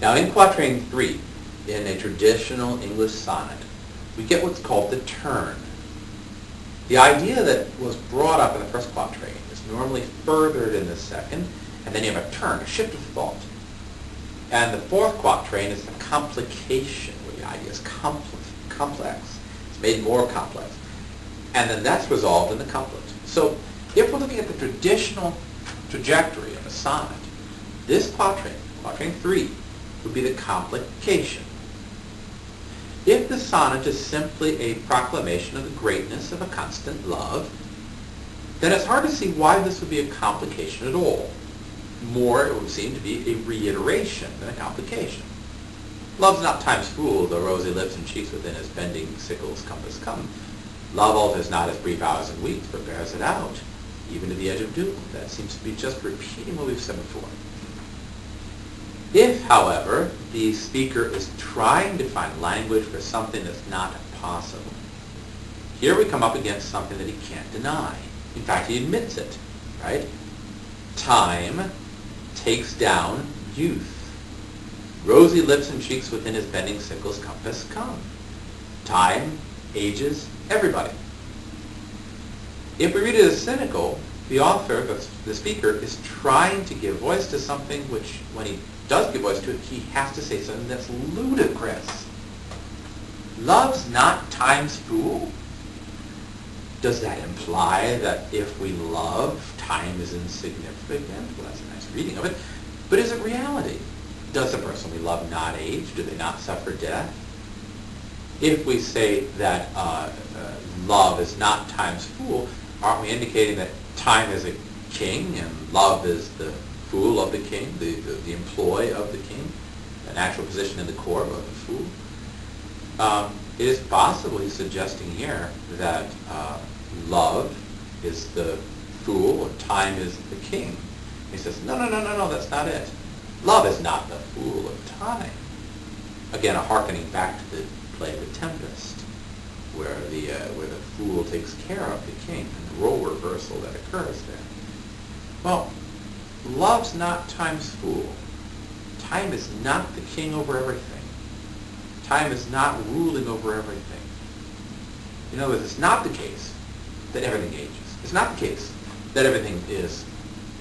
Now in quatrain 3, in a traditional English sonnet, we get what's called the turn. The idea that was brought up in the first quatrain is normally furthered in the second, and then you have a turn, a shift of thought. And the fourth quatrain is the complication, where the idea is complex. It's made more complex. And then that's resolved in the couplet. So if we're looking at the traditional trajectory of a sonnet, this quatrain, quatrain 3, would be the complication. If the sonnet is simply a proclamation of the greatness of a constant love, then it's hard to see why this would be a complication at all. More, it would seem to be a reiteration than a complication. Love's not time's fool, though rosy lips and cheeks within his bending sickle's compass come. Love alters not his brief hours and weeks, but bears it out, even to the edge of doom. That seems to be just repeating what we've said before. If, however, the speaker is trying to find language for something that's not possible, here we come up against something that he can't deny. In fact, he admits it, right? Time takes down youth. Rosy lips and cheeks within his bending sickle's compass come. Time ages everybody. If we read it as cynical, the author, the speaker, is trying to give voice to something which, when he does give voice to it, he has to say something that's ludicrous. Love's not time's fool? Does that imply that if we love, time is insignificant? Well, that's a nice reading of it. But is it reality? Does the person we love not age? Do they not suffer death? If we say that love is not time's fool, aren't we indicating that time is a king and love is the fool of the king, the employ of the king, the natural position in the court of the fool? It is possible he's suggesting here that love is the fool and time is the king. He says, no, that's not it. Love is not the fool of time. Again, a hearkening back to the play The Tempest, where the fool takes care of the king, and the role reversal that occurs there. Well, love's not time's fool. Time is not the king over everything. Time is not ruling over everything. In other words, it's not the case that everything ages. It's not the case that everything is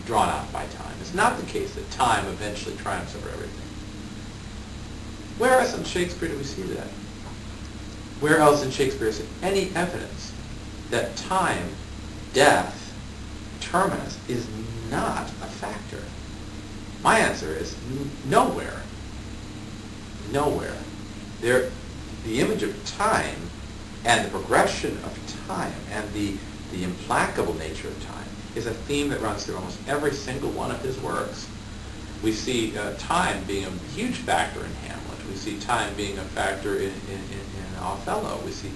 drawn out by time. It's not the case that time eventually triumphs over everything. Where else in Shakespeare do we see that? Where else in Shakespeare is there any evidence that time, death, terminus is not a factor? My answer is nowhere. Nowhere. The image of time and the progression of time and the implacable nature of time is a theme that runs through almost every single one of his works. We see time being a huge factor in Hamlet. We see time being a factor in Othello. We see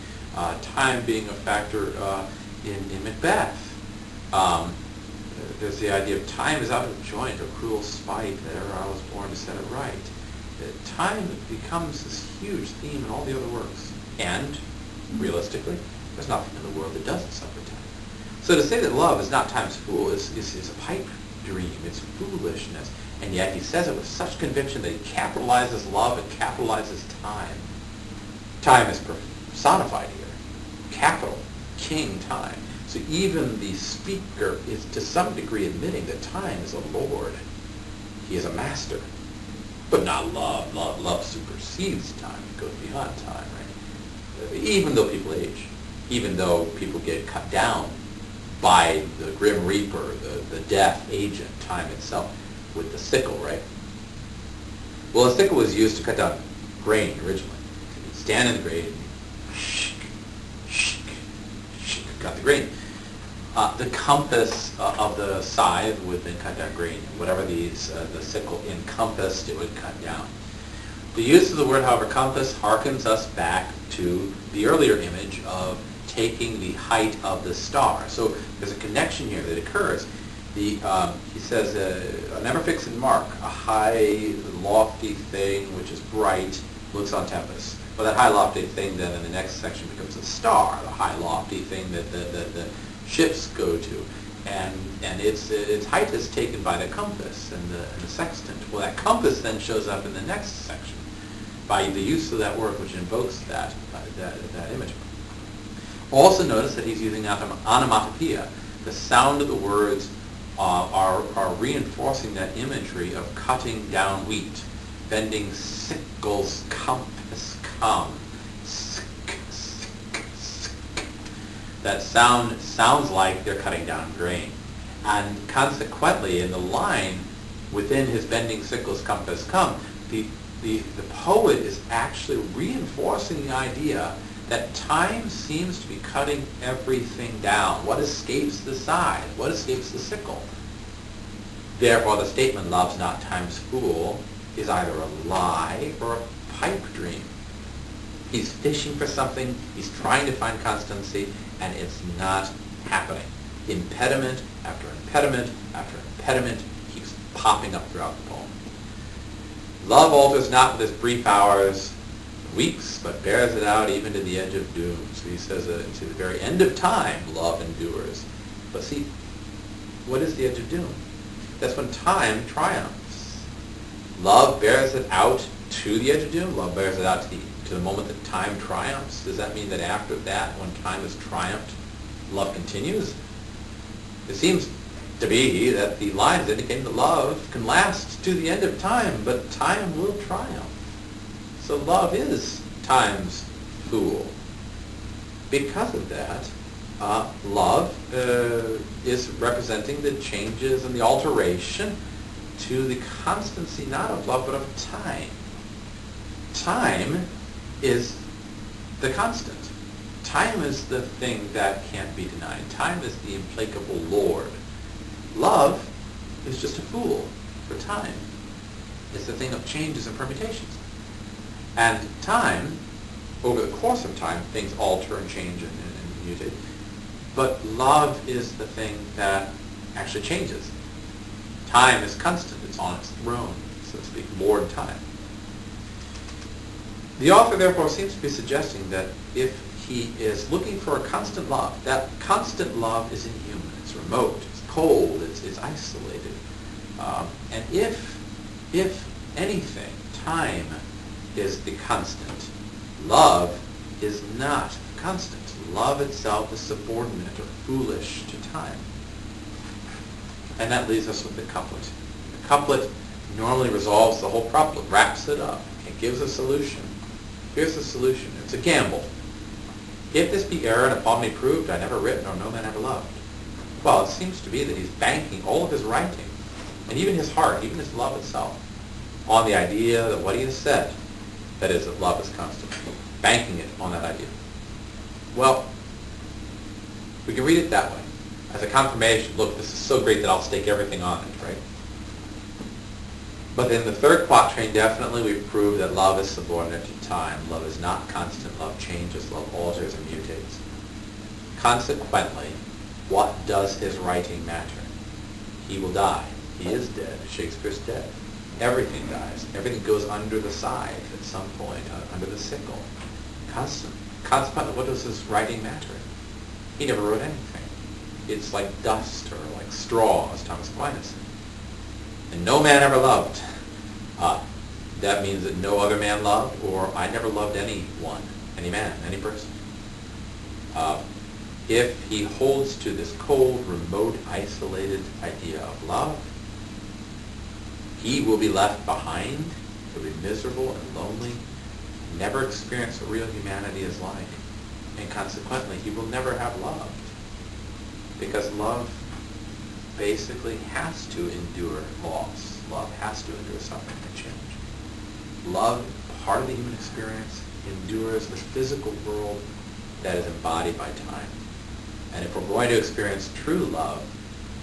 time being a factor in Macbeth. There's the idea of time is out of joint, or cruel spite, that ever I was born to set it right. Time becomes this huge theme in all the other works. And, realistically, there's nothing in the world that doesn't suffer time. So to say that love is not time's fool is a pipe dream. It's foolishness. And yet he says it with such conviction that he capitalizes love and capitalizes time. Time is personified here. Capital, king time. So even the speaker is to some degree admitting that time is a lord. He is a master. But not love. Love supersedes time. It goes beyond time, right? Even though people age, even though people get cut down by the grim reaper, the death agent, time itself, with the sickle, right? Well, the sickle was used to cut down grain originally. You'd stand in the grain, cut the grain. The compass of the scythe would then cut down grain. Whatever the sickle encompassed, it would cut down. The use of the word, however, compass harkens us back to the earlier image of taking the height of the star. So there's a connection here that occurs. He says, never fix and mark, a high, lofty thing which is bright looks on tempest. Well, that high, lofty thing then in the next section becomes a star, the high, lofty thing that the ships go to. and its height is taken by the compass and the sextant. Well, that compass then shows up in the next section by the use of that word which invokes that image. Also notice that he's using onomatopoeia. The sound of the words are reinforcing that imagery of cutting down wheat. Bending sickles compass come. That sounds like they're cutting down grain. And consequently, in the line within his bending sickles compass come, the poet is actually reinforcing the idea that time seems to be cutting everything down. What escapes the scythe? What escapes the sickle? Therefore, the statement, love's not time's fool, is either a lie or a pipe dream. He's fishing for something, he's trying to find constancy, and it's not happening. Impediment after impediment after impediment keeps popping up throughout the poem. Love alters not with its brief hours, weeks, but bears it out even to the edge of doom. So he says to the very end of time, love endures. But see, what is the edge of doom? That's when time triumphs. Love bears it out to the edge of doom. Love bears it out to the moment that time triumphs. Does that mean that after that, when time has triumphed, love continues? It seems to be that the lines indicate that love can last to the end of time, but time will triumph. So love is time's fool. Because of that, love is representing the changes and the alteration to the constancy not of love but of time. Time is the constant. Time is the thing that can't be denied. Time is the implacable lord. Love is just a fool for time. It's the thing of changes and permutations. And time, over the course of time, things alter and change and mutate. But love is the thing that actually changes. Time is constant. It's on its throne, so to speak, Lord Time. The author, therefore, seems to be suggesting that if he is looking for a constant love, that constant love is inhuman. It's remote. It's cold. It's isolated. And if anything, time is the constant. Love is not constant. Love itself is subordinate or foolish to time. And that leaves us with the couplet. The couplet normally resolves the whole problem, wraps it up. It gives a solution. Here's the solution. It's a gamble. If this be error and upon me proved, I never writ nor no man ever loved. Well, it seems to be that he's banking all of his writing, and even his heart, even his love itself, on the idea that what he has said, that is, that love is constant. Banking it on that idea. Well, we can read it that way, as a confirmation. Look, this is so great that I'll stake everything on it, right? But in the third quatrain, definitely we've proved that love is subordinate to time. Love is not constant. Love changes. Love alters and mutates. Consequently, what does his writing matter? He will die. He is dead. Shakespeare's dead. Everything dies. Everything goes under the scythe at some point, under the sickle. Consequently, what does his writing matter? He never wrote anything. It's like dust or like straw, as Thomas Aquinas said. And no man ever loved. That means that no other man loved, or I never loved anyone, any man, any person. If he holds to this cold, remote, isolated idea of love, he will be left behind. He'll be miserable and lonely, never experience what real humanity is like, and consequently, he will never have loved. Because love basically has to endure loss. Love has to endure suffering and change. Love, part of the human experience, endures the physical world that is embodied by time. And if we're going to experience true love,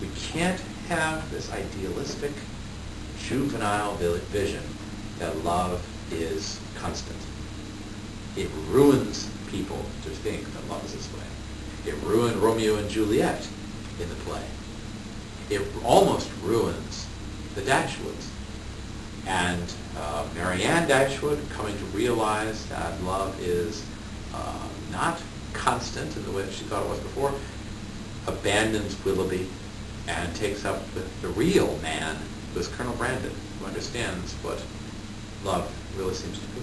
we can't have this idealistic, juvenile vision that love is constant. It ruins people to think that love is this way. It ruined Romeo and Juliet in the play. It almost ruins the Dashwoods. And Marianne Dashwood, coming to realize that love is not constant in the way that she thought it was before, abandons Willoughby and takes up with the real man, who is Colonel Brandon, who understands what love really seems to be.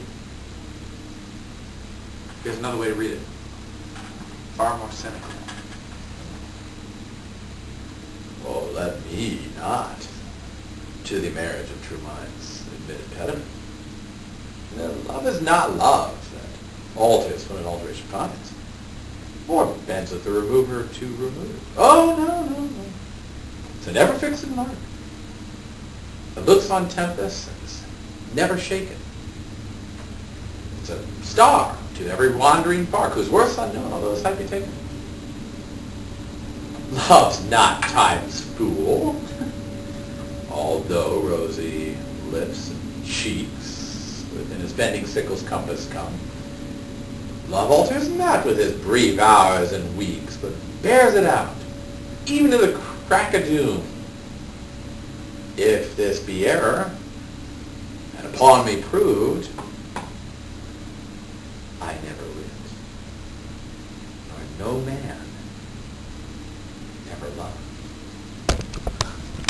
Here's another way to read it, far more cynical. Oh, let me not to the marriage of true minds admit impediment. Love is not love that alters when an alteration finds, or bends with the remover to remove. Oh, no. It's a never-fixing mark. It looks on tempests and is never shaken. It's a star to every wandering bark, whose worth's unknown, although the sight be taken. Love's not time's fool, although rosy lips and cheeks within his bending sickle's compass come. Love alters not with his brief hours and weeks, but bears it out, even to the crack of doom. If this be error, and upon me proved, I never writ, nor no man ever loved.